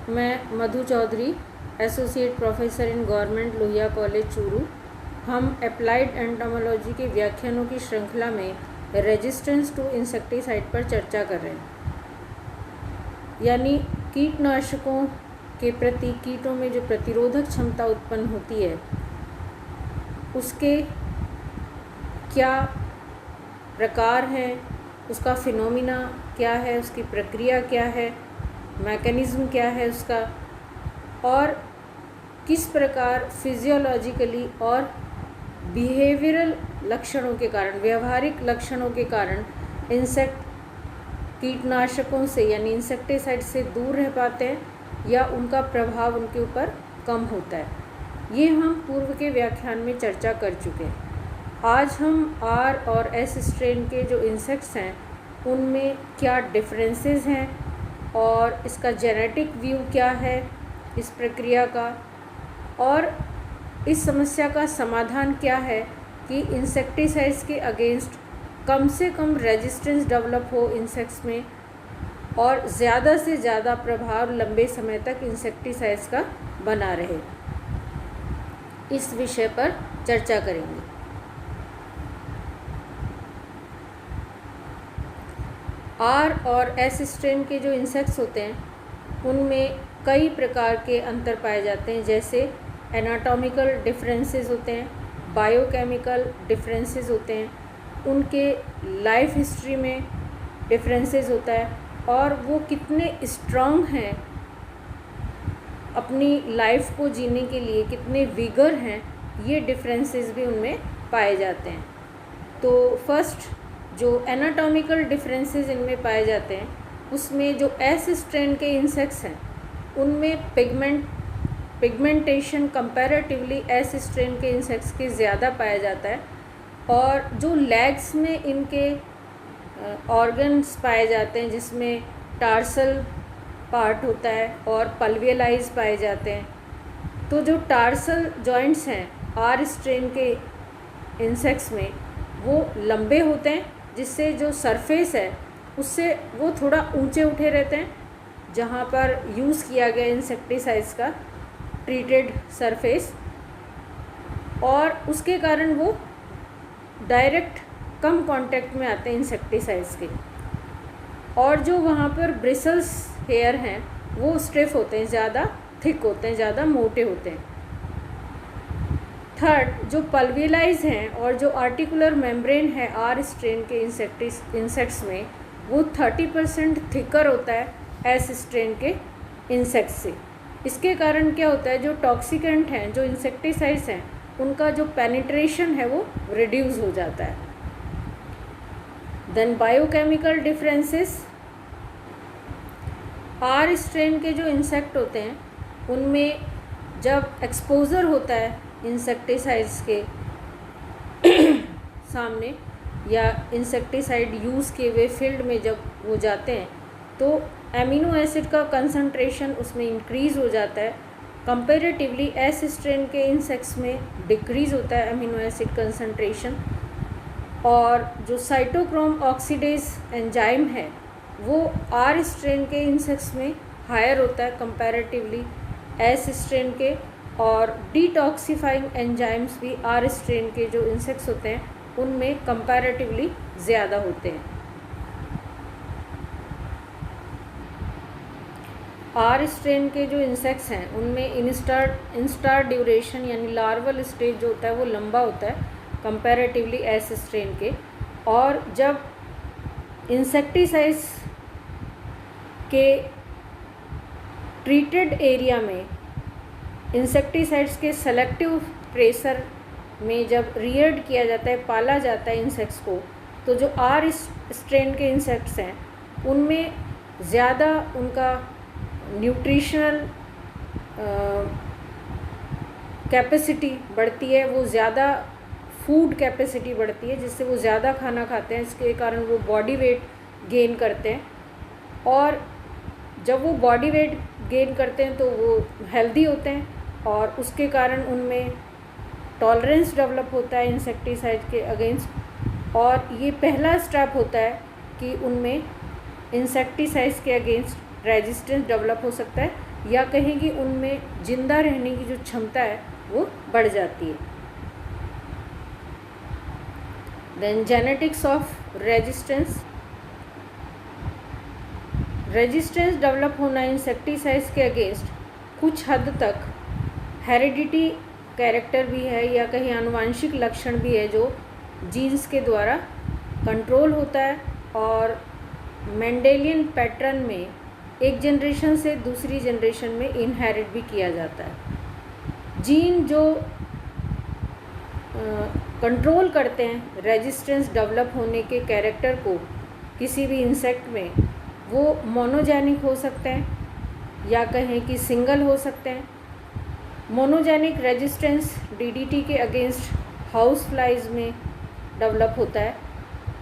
मैं Madhu Chaudhary, associate professor in government Lohia college Churu. हम applied entomology के व्याख्यानों की श्रृंखला में रेजिस्टेंस टू इंसेक्टिसाइड पर चर्चा कर रहे हैं, यानी कीटनाशकों के प्रति कीटों में जो प्रतिरोधक क्षमता उत्पन्न होती है उसके क्या प्रकार हैं, उसका फिनोमिना क्या है, उसकी प्रक्रिया क्या है, मैकेनिज़्म क्या है उसका, और किस प्रकार फिजियोलॉजिकली और बिहेवियरल लक्षणों के कारण, व्यवहारिक लक्षणों के कारण इंसेक्ट कीटनाशकों से यानी इंसेक्टिसाइड से दूर रह पाते हैं या उनका प्रभाव उनके ऊपर कम होता है। ये हम पूर्व के व्याख्यान में चर्चा कर चुके हैं। आज हम आर और एस स्ट्रेन के जो इंसेक्ट्स हैं उनमें क्या डिफरेंसेस हैं और इसका जेनेटिक व्यू क्या है इस प्रक्रिया का, और इस समस्या का समाधान क्या है कि इंसेक्टिसाइड्स के अगेंस्ट कम से कम रेजिस्टेंस डेवलप हो इंसेक्ट्स में और ज़्यादा से ज़्यादा प्रभाव लंबे समय तक इंसेक्टिसाइड्स का बना रहे। इस विषय पर चर्चा करेंगे। आर और एस स्ट्रेन के जो इंसेक्ट्स होते हैं उनमें कई प्रकार के अंतर पाए जाते हैं, जैसे एनाटॉमिकल डिफरेंसेस होते हैं, बायोकेमिकल डिफरेंसेस होते हैं, उनके लाइफ हिस्ट्री में डिफरेंसेस होता है और वो कितने स्ट्रांग हैं अपनी लाइफ को जीने के लिए, कितने विगर हैं, ये डिफरेंसेस भी उनमें पाए जाते हैं। तो फर्स्ट जो एनाटॉमिकल डिफरेंसेस इनमें पाए जाते हैं उसमें जो एस स्ट्रेन के इंसेक्ट्स हैं उनमें पिगमेंटेशन कंपैरेटिवली एस स्ट्रेन के इंसेक्ट्स के ज़्यादा पाया जाता है, और जो लेग्स में इनके ऑर्गन्स पाए जाते हैं जिसमें टार्सल पार्ट होता है और पल्वियलाइज पाए जाते हैं। तो जो टार्सल जॉइंट्स हैं आर स्ट्रेन के इंसेक्ट्स में वो लंबे होते हैं, जिससे जो सरफेस है उससे वो थोड़ा ऊंचे उठे रहते हैं, जहाँ पर यूज़ किया गया इंसेक्टिसाइड्स का ट्रीटेड सरफेस, और उसके कारण वो डायरेक्ट कम कांटेक्ट में आते हैं इंसेक्टिसाइड्स के। और जो वहाँ पर ब्रिसल्स हेयर हैं वो स्टिफ होते हैं, ज़्यादा थिक होते हैं, ज़्यादा मोटे होते हैं। थर्ड, जो पल्वियलाइज हैं और जो आर्टिकुलर मेम्ब्रेन है आर स्ट्रेन के इंसेक्ट्स में वो 30% थिकर होता है एस स्ट्रेन के इंसेक्ट्स से। इसके कारण क्या होता है, जो टॉक्सिकेंट हैं, जो इंसेक्टिसाइड्स हैं, उनका जो पेनिट्रेशन है वो रिड्यूस हो जाता है। Then biochemical differences, or strain के जो इंसेक्ट होते हैं उनमें जब एक्सपोजर होता है इंसेक्टिसाइड्स के सामने या इंसेक्टिसाइड यूज़ किए हुए फील्ड में जब वो जाते हैं तो एमिनो एसिड का कंसंट्रेशन उसमें इंक्रीज़ हो जाता है। कंपैरेटिवली एस स्ट्रेन के इंसेक्ट्स में डिक्रीज़ होता है एमिनो एसिड कंसंट्रेशन, और जो साइटोक्रोम ऑक्सीडेज एंजाइम है वो आर स्ट्रेन के इंसेक्ट्स में हायर होता है कंपैरेटिवली एस स्ट्रेन के, और डिटॉक्सिफाइंग एंजाइम्स भी आर स्ट्रेन के जो इंसेक्ट्स होते हैं उनमें कंपैरेटिवली ज़्यादा होते हैं। आर स्ट्रेन के जो इंसेक्ट्स हैं उनमें इंस्टार ड्यूरेशन यानी लार्वल स्टेज जो होता है वो लंबा होता है कंपैरेटिवली एस स्ट्रेन के, और जब इंसेक्टिसाइड्स के ट्रीटेड एरिया में इंसेक्टिसाइड्स के सेलेक्टिव प्रेशर में जब रियर्ड किया जाता है, पाला जाता है इंसेक्ट्स को, तो जो आर स्ट्रेन के इंसेक्ट्स हैं उनमें ज़्यादा उनका न्यूट्रिशनल कैपेसिटी बढ़ती है, वो ज़्यादा फूड कैपेसिटी बढ़ती है जिससे वो ज़्यादा खाना खाते हैं, इसके कारण वो बॉडी वेट गेन करते हैं, और जब वो बॉडी वेट गेन करते हैं तो वो हेल्दी होते हैं और उसके कारण उनमें टॉलरेंस डेवलप होता है इंसेक्टिसाइड के अगेंस्ट, और ये पहला स्टेप होता है कि उनमें इंसेक्टिसाइड्स के अगेंस्ट रेजिस्टेंस डेवलप हो सकता है, या कहें कि उनमें जिंदा रहने की जो क्षमता है वो बढ़ जाती है। Then genetics of resistance. Resistance develop होना इंसेक्टिसाइड्स के अगेंस्ट कुछ हद तक हेरिडिटी कैरेक्टर भी है, या कहीं आनुवांशिक लक्षण भी है जो जीन्स के द्वारा कंट्रोल होता है और मेंडेलियन पैटर्न में एक जनरेशन से दूसरी जनरेशन में इनहेरिट भी किया जाता है। जीन जो कंट्रोल करते हैं रेजिस्टेंस डेवलप होने के कैरेक्टर को किसी भी इंसेक्ट में, वो मोनोजेनिक हो सकते हैं या कहें कि सिंगल हो सकते हैं। मोनोजेनिक रेजिस्टेंस डीडीटी के अगेंस्ट हाउस फ्लाइज में डेवलप होता है,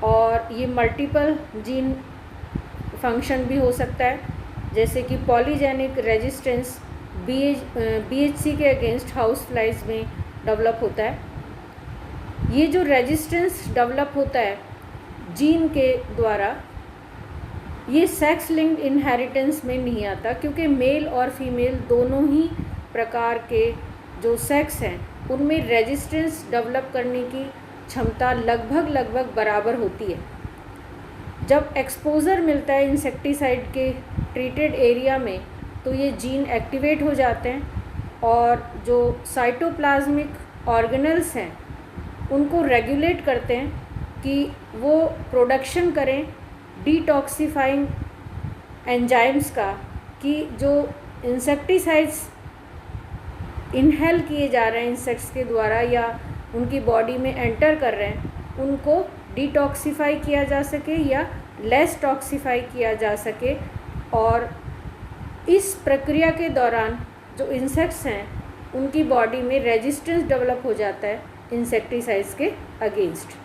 और ये मल्टीपल जीन फंक्शन भी हो सकता है, जैसे कि पॉलीजेनिक रेजिस्टेंस बीएचसी के अगेंस्ट हाउस फ्लाइज में डेवलप होता है। ये जो रेजिस्टेंस डेवलप होता है जीन के द्वारा, ये सेक्स लिंक्ड इनहेरिटेंस में नहीं आता, क्योंकि मेल और फीमेल दोनों ही प्रकार के जो सेक्स हैं उनमें रेजिस्टेंस डेवलप करने की क्षमता लगभग बराबर होती है। जब एक्सपोज़र मिलता है इंसेक्टिसाइड के ट्रीटेड एरिया में तो ये जीन एक्टिवेट हो जाते हैं और जो साइटोप्लाज्मिक ऑर्गेनल्स हैं उनको रेगुलेट करते हैं कि वो प्रोडक्शन करें डिटॉक्सिफाइंग एंजाइम्स का, कि जो इंसेक्टिसाइड्स इनहेल किए जा रहे हैं इंसेक्ट्स के द्वारा या उनकी बॉडी में एंटर कर रहे हैं उनको डिटॉक्सिफाई किया जा सके या लेस टॉक्सिफाई किया जा सके। और इस प्रक्रिया के दौरान जो इंसेक्ट्स हैं उनकी बॉडी में रेजिस्टेंस डेवलप हो जाता है इंसेक्टिसाइड्स के against.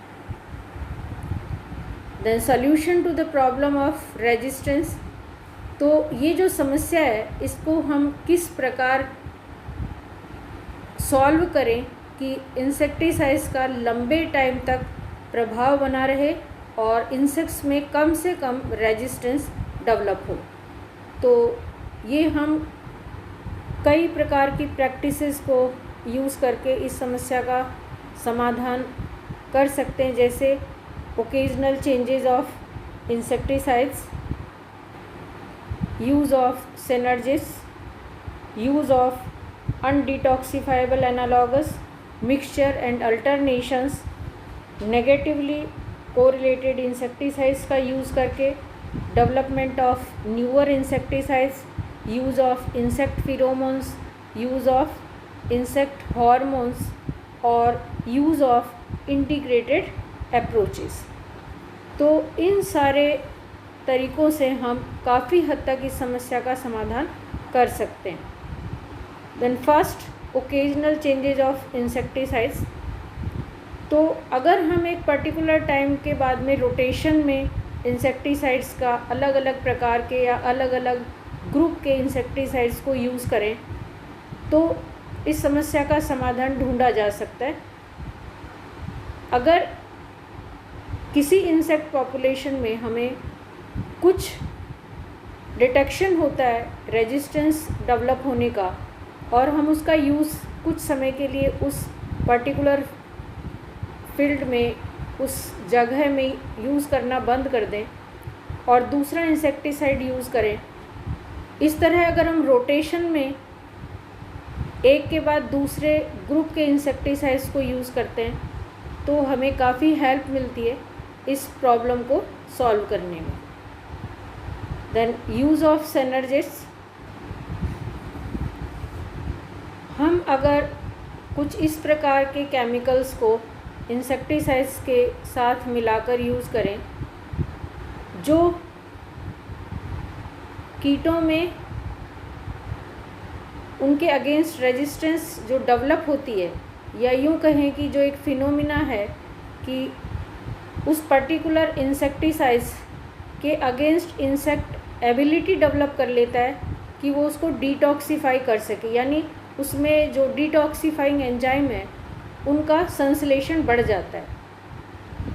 Then solution to the problem of resistance. तो ये जो समस्या है इसको हम किस प्रकार सॉल्व करें कि इंसेक्टिसाइड्स का लंबे टाइम तक प्रभाव बना रहे और इंसेक्ट्स में कम से कम रेजिस्टेंस डेवलप हो। तो ये हम कई प्रकार की प्रैक्टिसेस को यूज़ करके इस समस्या का समाधान कर सकते हैं, जैसे occasional changes of insecticides, use of synergists, use of undetoxifiable analogous mixture and alternations, negatively correlated insecticides का यूज़ करके development of newer insecticides, use of insect pheromones, use of insect hormones और यूज़ ऑफ इंटीग्रेटेड अप्रोचेस। तो इन सारे तरीक़ों से हम काफ़ी हद तक इस समस्या का समाधान कर सकते हैं। Then first occasional changes of insecticides. तो अगर हम एक पर्टिकुलर टाइम के बाद में रोटेशन में इंसेक्टिसाइड्स का अलग अलग प्रकार के या अलग अलग ग्रुप के इंसेक्टिसाइड्स को यूज़ करें तो इस समस्या का समाधान ढूंढा जा सकता है। अगर किसी इंसेक्ट पॉपुलेशन में हमें कुछ डिटेक्शन होता है रेजिस्टेंस डेवलप होने का और हम उसका यूज़ कुछ समय के लिए उस पर्टिकुलर फील्ड में उस जगह में यूज़ करना बंद कर दें और दूसरा इंसेक्टिसाइड यूज़ करें, इस तरह अगर हम रोटेशन में एक के बाद दूसरे ग्रुप के इंसेक्टिसाइड्स को यूज़ करते हैं तो हमें काफ़ी हेल्प मिलती है इस प्रॉब्लम को सॉल्व करने में। Then use of synergist. हम अगर कुछ इस प्रकार के केमिकल्स को इंसेक्टिसाइड्स के साथ मिलाकर यूज़ करें जो कीटों में उनके अगेंस्ट रेजिस्टेंस जो डेवलप होती है, या यूँ कहें कि जो एक फिनोमिना है कि उस पर्टिकुलर इंसेक्टिसाइड्स के अगेंस्ट इंसेक्ट एबिलिटी डेवलप कर लेता है कि वो उसको डिटॉक्सिफाई कर सके, यानी उसमें जो डिटॉक्सिफाइंग एंजाइम है उनका संश्लेषण बढ़ जाता है।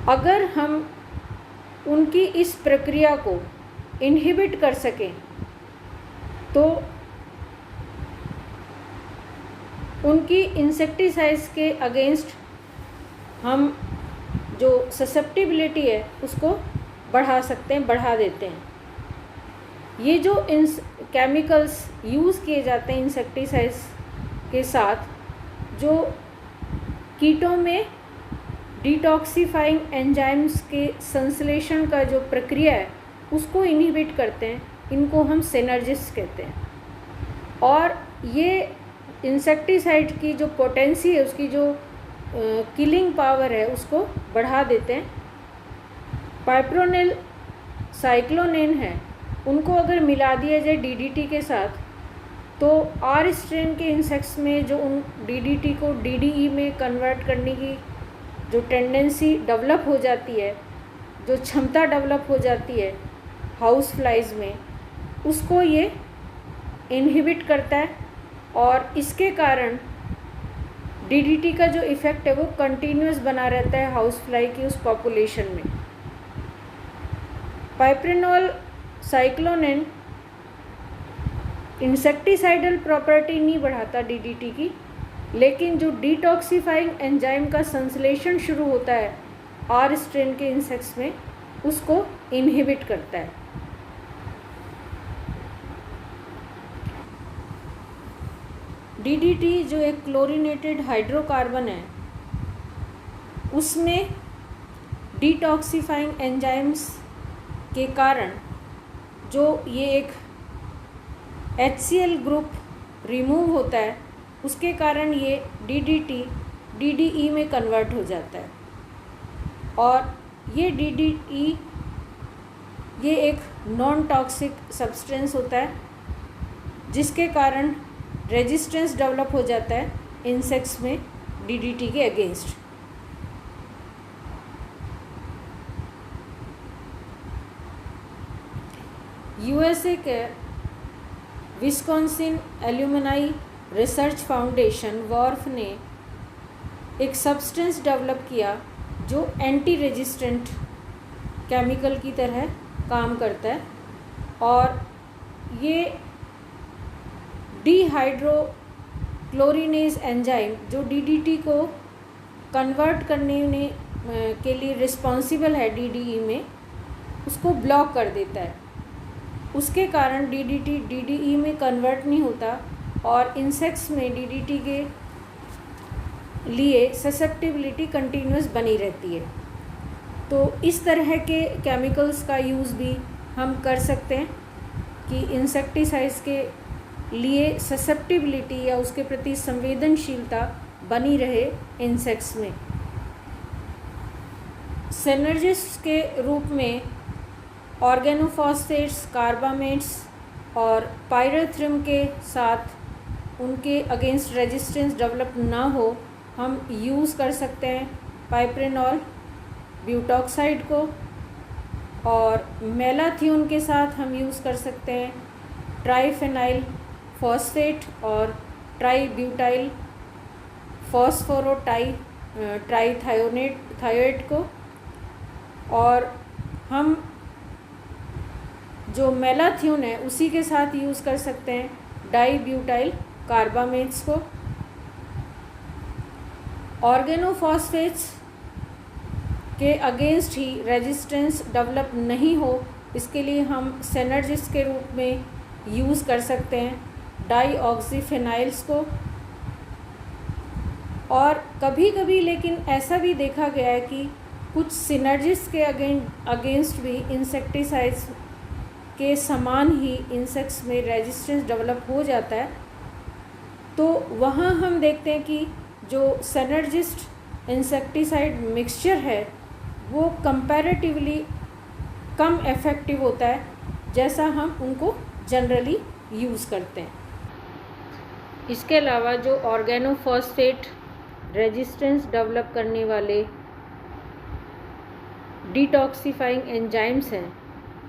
अगर हम उनकी इस प्रक्रिया को इनहिबिट कर सकें तो उनकी इंसेक्टिसाइड्स के अगेंस्ट हम जो ससेप्टिबिलिटी है उसको बढ़ा सकते हैं, बढ़ा देते हैं। ये जो केमिकल्स यूज़ किए जाते हैं इंसेक्टिसाइड्स के साथ, जो कीटों में डिटॉक्सिफाइंग एंजाइम्स के संश्लेषण का जो प्रक्रिया है उसको इनहिबिट करते हैं, इनको हम सिनर्जिस्ट कहते हैं। और ये इंसेक्टिसाइड की जो पोटेंसी है, उसकी जो किलिंग पावर है उसको बढ़ा देते हैं। पाइप्रोनिल साइक्लोनेन है, उनको अगर मिला दिया जाए डीडीटी के साथ तो आर स्ट्रेन के इंसेक्ट्स में जो उन डीडीटी को डीडीई में कन्वर्ट करने की जो टेंडेंसी डेवलप हो जाती है, जो क्षमता डेवलप हो जाती है हाउस फ्लाइज में, उसको ये इनहिबिट करता है। और इसके कारण डीडीटी का जो इफ़ेक्ट है वो कंटिन्यूस बना रहता है हाउस फ्लाई की उस पॉपुलेशन में। पाइप्रेनॉल साइक्लोनेन इंसेक्टिसाइडल प्रॉपर्टी नहीं बढ़ाता डीडीटी की, लेकिन जो डिटॉक्सिफाइंग एंजाइम का संश्लेषण शुरू होता है आर स्ट्रेन के इंसेक्ट्स में, उसको इनहिबिट करता है। डीडीटी जो एक क्लोरीनेटेड हाइड्रोकार्बन है, उसमें डिटॉक्सिफाइंग एंजाइम्स के कारण जो ये एक HCl ग्रुप रिमूव होता है, उसके कारण ये डीडीटी डीडीई में कन्वर्ट हो जाता है। और ये डीडीई ये एक नॉन टॉक्सिक सब्सटेंस होता है, जिसके कारण रेजिस्टेंस डेवलप हो जाता है इंसेक्ट्स में डीडीटी के अगेंस्ट। यूएसए के Wisconsin alumni research foundation Wharf ने एक सब्सटेंस डेवलप किया जो एंटी रेजिस्टेंट केमिकल की तरह काम करता है। और ये डिहाइड्रोक्लोरिनेज एंजाइम जो डीडीटी को कन्वर्ट करने के लिए रिस्पॉन्सिबल है डीडीई में, उसको ब्लॉक कर देता है। उसके कारण डीडीटी डीडीई में कन्वर्ट नहीं होता और इंसेक्ट्स में डीडीटी के लिए ससेप्टिबिलिटी कंटिन्यूस बनी रहती है। तो इस तरह के केमिकल्स का यूज़ भी हम कर सकते हैं कि इंसेक्टिसाइड्स के लिए ससेप्टिबिलिटी या उसके प्रति संवेदनशीलता बनी रहे इंसेक्ट्स में। सिनर्जिस्ट के रूप में ऑर्गेनोफॉस्फेट्स, कार्बामेट्स और पायरेथ्रिन के साथ उनके अगेंस्ट रेजिस्टेंस डेवलप ना हो, हम यूज़ कर सकते हैं पाइप्रेनॉल ब्यूटॉक्साइड को। और मेलाथियोन के साथ हम यूज़ कर सकते हैं ट्राइफेनाइल फॉस्फेट और ट्राईब्यूटाइल ट्राईथायोनेट को। और हम जो मेलाथियोन है उसी के साथ यूज़ कर सकते हैं डाईब्यूटाइल कार्बामेट्स को। ऑर्गेनोफॉस्फेट्स के अगेंस्ट ही रेजिस्टेंस डेवलप नहीं हो, इसके लिए हम सिनर्जिस्ट के रूप में यूज़ कर सकते हैं डाईऑक्सीफेनाइल्स को। और कभी कभी लेकिन ऐसा भी देखा गया है कि कुछ सिनर्जिस्ट के अगेंस्ट भी इंसेक्टिसाइड्स के समान ही इंसेक्ट्स में रेजिस्टेंस डेवलप हो जाता है। तो वहाँ हम देखते हैं कि जो सिनर्जिस्ट इंसेक्टिसाइड मिक्सचर है वो कंपैरेटिवली कम इफ़ेक्टिव होता है, जैसा हम उनको जनरली यूज़ करते हैं। इसके अलावा जो ऑर्गेनोफॉस्फेट रेजिस्टेंस डेवलप करने वाले डिटॉक्सिफाइंग एंजाइम्स हैं,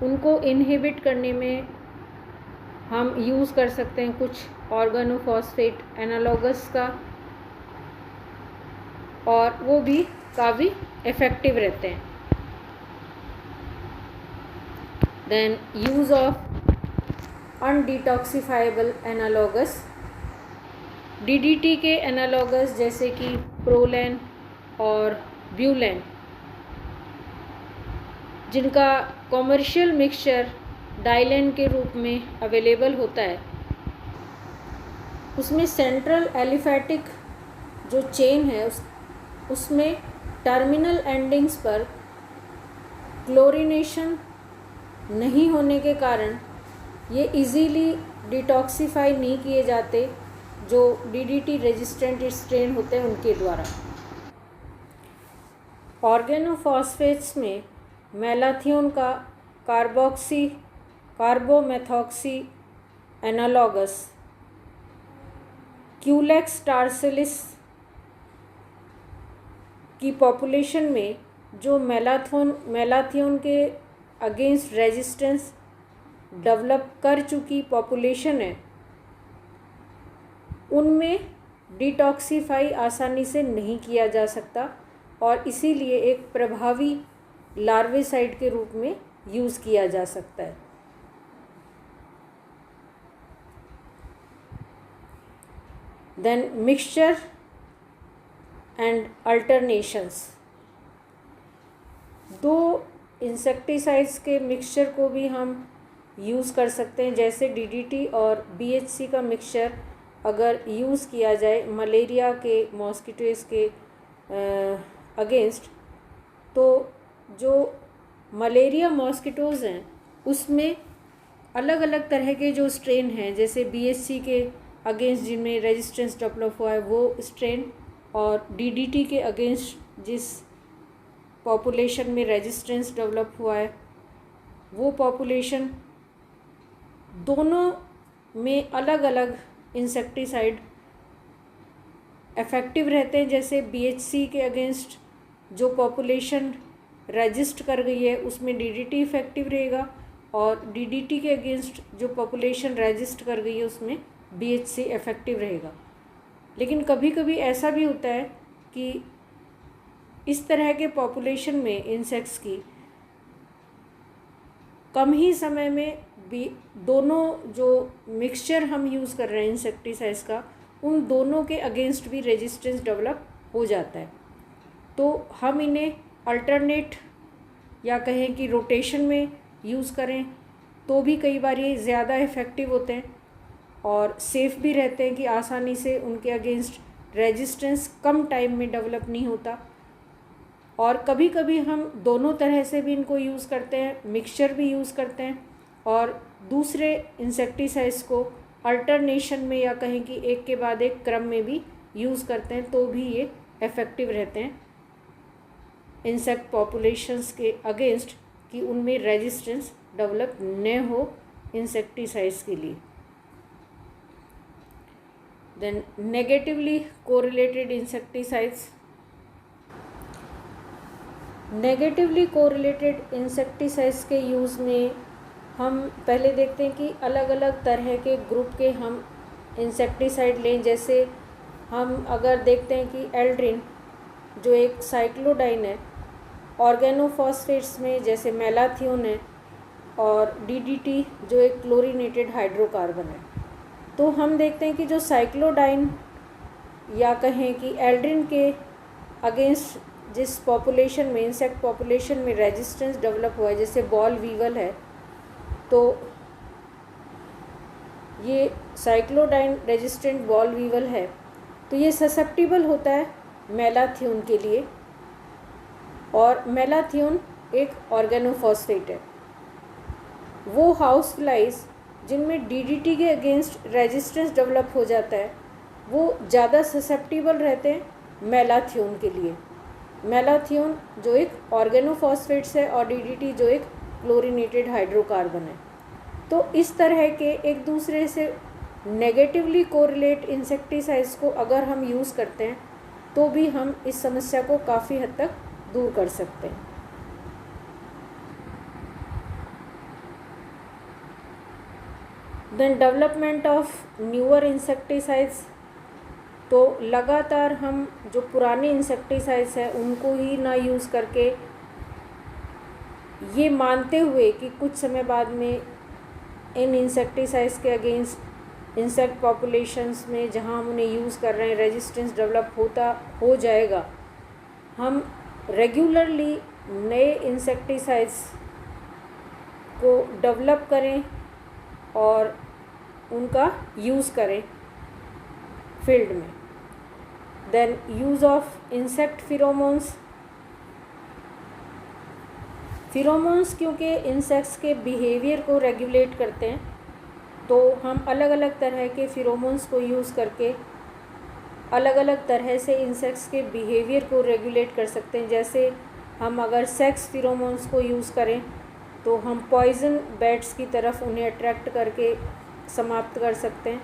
उनको इनहिबिट करने में हम यूज़ कर सकते हैं कुछ ऑर्गेनोफॉस्फेट एनालॉगस का, और वो भी काफ़ी इफ़ेक्टिव रहते हैं। Then use of undetoxifiable analogous, DDT के एनालॉगस जैसे कि प्रोलेन और ब्यूलेन, जिनका कॉमर्शियल मिक्सचर डाइलेन के रूप में अवेलेबल होता है, उसमें सेंट्रल एलिफैटिक जो चेन है उसमें टर्मिनल एंडिंग्स पर क्लोरीनेशन नहीं होने के कारण ये इजीली डिटॉक्सिफाई नहीं किए जाते जो डीडीटी रेजिस्टेंट स्ट्रेन होते हैं उनके द्वारा। ऑर्गेनोफॉस्फेट्स में मैलाथियोन का कार्बोमेथॉक्सी एनालॉगस क्यूलेक्स टार्सिलिस की पॉपुलेशन में जो मैलाथियोन के अगेंस्ट रेजिस्टेंस डेवलप कर चुकी पॉपुलेशन है, उनमें डिटॉक्सिफाई आसानी से नहीं किया जा सकता और इसीलिए एक प्रभावी लार्विसाइड के रूप में यूज़ किया जा सकता है। देन मिक्सचर एंड अल्टरनेशंस, दो इंसेक्टिसाइड्स के मिक्सचर को भी हम यूज़ कर सकते हैं, जैसे डीडीटी और बीएचसी का मिक्सचर अगर यूज़ किया जाए मलेरिया के मॉस्किटोज़ के अगेंस्ट, तो जो मलेरिया मॉस्किटोज़ हैं उसमें अलग अलग तरह के जो स्ट्रेन हैं, जैसे बीएचसी के अगेंस्ट जिनमें रेजिस्टेंस डेवलप हुआ है वो स्ट्रेन, और डीडीटी के अगेंस्ट जिस पॉपुलेशन में रेजिस्टेंस डेवलप हुआ है वो पॉपुलेशन, दोनों में अलग अलग इंसेक्टिसाइड इफ़ेक्टिव रहते हैं। जैसे बीएचसी के अगेंस्ट जो पॉपुलेशन रजिस्ट कर गई है उसमें डीडीटी इफ़ेक्टिव रहेगा, और डीडीटी के अगेंस्ट जो पॉपुलेशन रजिस्ट कर गई है उसमें बीएचसी इफ़ेक्टिव रहेगा। लेकिन कभी कभी ऐसा भी होता है कि इस तरह के पॉपुलेशन में इंसेक्ट्स की कम ही समय में भी दोनों जो मिक्सचर हम यूज़ कर रहे हैं इंसेक्टिसाइड्स का, उन दोनों के अगेंस्ट भी रेजिस्टेंस डेवलप हो जाता है। तो हम इन्हें अल्टरनेट या कहें कि रोटेशन में यूज़ करें तो भी कई बार ये ज़्यादा इफ़ेक्टिव होते हैं और सेफ़ भी रहते हैं कि आसानी से उनके अगेंस्ट रेजिस्टेंस कम टाइम में डेवलप नहीं होता। और कभी कभी हम दोनों तरह से भी इनको यूज़ करते हैं, मिक्सचर भी यूज़ करते हैं और दूसरे इंसेक्टिसाइड्स को अल्टरनेशन में या कहें कि एक के बाद एक क्रम में भी यूज़ करते हैं, तो भी ये इफ़ेक्टिव रहते हैं इंसेक्ट पॉपुलेशंस के अगेंस्ट कि उनमें रेजिस्टेंस डेवलप न हो इंसेक्टिसाइड्स के लिए। Then negatively correlated insecticides, negatively correlated insecticides के यूज़ में हम पहले देखते हैं कि अलग अलग तरह के ग्रुप के हम इंसेक्टिसाइड लें। जैसे हम अगर देखते हैं कि एल्ड्रिन जो एक साइक्लोडाइन है, ऑर्गेनोफॉस्फेट्स में जैसे मैलाथियोन है, और डीडीटी जो एक क्लोरीनेटेड हाइड्रोकार्बन है, तो हम देखते हैं कि जो साइक्लोडाइन या कहें कि एल्ड्रिन के अगेंस्ट जिस पॉपुलेशन में इंसेक्ट पॉपुलेशन में रेजिस्टेंस डेवलप हुआ है, जैसे बॉल वीवल है, तो ये साइक्लोडाइन रेजिस्टेंट बॉल वीवल है, तो ये ससेप्टिबल होता है मैलाथियोन के लिए, और मैलाथियोन एक ऑर्गेनोफॉस्फेट है। वो हाउस फ्लाइज जिनमें डीडीटी के अगेंस्ट रेजिस्टेंस डेवलप हो जाता है वो ज़्यादा ससेप्टिबल रहते हैं मैलाथियोन के लिए। मैलाथियोन जो एक ऑर्गेनोफॉस्फेट्स है और डीडीटी जो एक क्लोरीनेटेड हाइड्रोकार्बन है। तो इस तरह के एक दूसरे से नेगेटिवली कोरिलेट इंसेक्टिसाइड्स को अगर हम यूज़ करते हैं तो भी हम इस समस्या को काफ़ी हद तक दूर कर सकते हैं। Then development of newer insecticides, तो लगातार हम जो पुराने इंसेक्टिसाइड्स हैं उनको ही ना यूज़ करके ये मानते हुए कि कुछ समय बाद में इन इंसेक्टिसाइड्स के अगेंस्ट इंसेक्ट पॉपुलेशंस में जहाँ हम उन्हें यूज़ कर रहे हैं रेजिस्टेंस डेवलप हो जाएगा, हम रेगुलरली नए इंसेक्टिसाइड्स को डेवलप करें और उनका यूज़ करें फील्ड में। Then use of insect pheromones. Pheromones क्योंकि इंसेक्ट्स के बिहेवियर को रेगुलेट करते हैं, तो हम अलग अलग तरह के फिरोमोन्स को यूज़ करके अलग अलग तरह से इंसेक्ट्स के बिहेवियर को रेगुलेट कर सकते हैं। जैसे हम अगर सेक्स फिरोमोन्स को यूज़ करें तो हम पॉइजन बैट्स की तरफ उन्हें अट्रैक्ट करके समाप्त कर सकते हैं।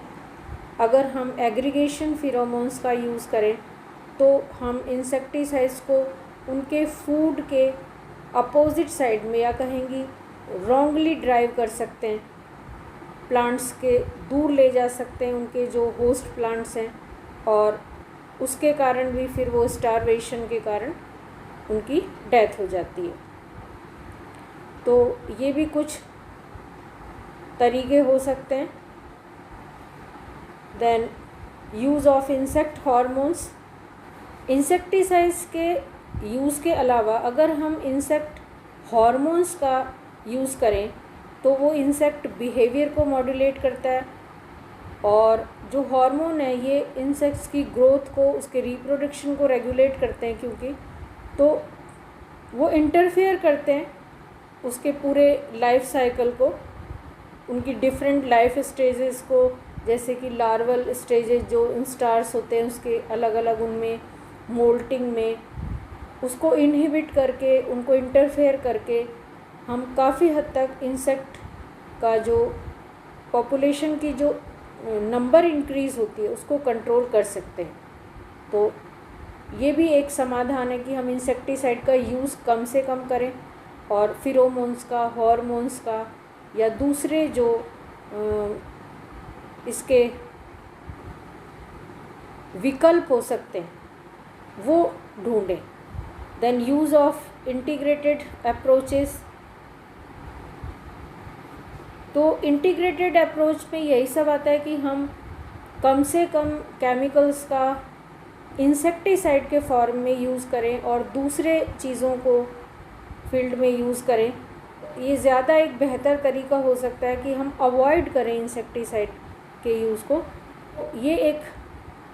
अगर हम एग्रीगेशन फिरोमोन्स का यूज़ करें तो हम इंसेक्टिसाइड्स को उनके फूड के अपोजिट साइड में या कहेंगी रॉन्गली ड्राइव कर सकते हैं, प्लांट्स के दूर ले जा सकते हैं उनके जो होस्ट प्लांट्स हैं, और उसके कारण भी फिर वो स्टारवेशन के कारण उनकी डेथ हो जाती है। तो ये भी कुछ तरीके हो सकते हैं। Then use of insect hormones. Insecticides के यूज़ के अलावा अगर हम इंसेक्ट हार्मोन्स का यूज़ करें तो वो इंसेक्ट बिहेवियर को मॉड्यूलेट करता है, और जो हार्मोन है ये इंसेक्ट्स की ग्रोथ को, उसके रिप्रोडक्शन को रेगुलेट करते हैं, क्योंकि तो वो इंटरफेयर करते हैं उसके पूरे लाइफ साइकिल को, उनकी डिफरेंट लाइफ स्टेजेस को, जैसे कि लार्वल स्टेजेस जो इंस्टार्स होते हैं उसके अलग अलग उनमें मोल्टिंग में, उसको इनहिबिट करके, उनको इंटरफेयर करके हम काफ़ी हद तक इंसेक्ट का जो पॉपुलेशन की जो नंबर इंक्रीज़ होती है उसको कंट्रोल कर सकते हैं। तो ये भी एक समाधान है कि हम इंसेक्टिसाइड का यूज़ कम से कम करें, और फिरोमोन्स का, हार्मोन्स का या दूसरे जो इसके विकल्प हो सकते हैं वो ढूंढें। Then use of integrated approaches. तो इंटीग्रेटेड अप्रोच में यही सब आता है कि हम कम से कम केमिकल्स का इंसेक्टिसाइड के फॉर्म में यूज़ करें और दूसरे चीज़ों को फील्ड में यूज़ करें। ये ज़्यादा एक बेहतर तरीका हो सकता है कि हम अवॉइड करें इंसेक्टिसाइड के यूज़ को। ये एक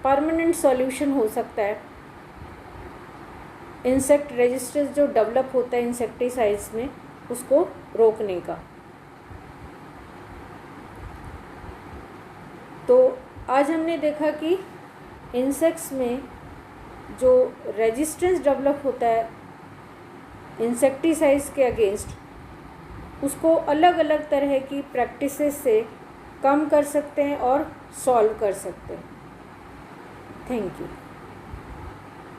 परमानेंट सॉल्यूशन हो सकता है इंसेक्ट रेजिस्टेंस जो डेवलप होता है इंसेक्टिसाइड्स में, उसको रोकने का। तो आज हमने देखा कि इंसेक्ट्स में जो रेजिस्टेंस डेवलप होता है इंसेक्टिसाइड्स के अगेंस्ट, उसको अलग अलग तरह की प्रैक्टिसेस से कम कर सकते हैं और सॉल्व कर सकते हैं। Thank you.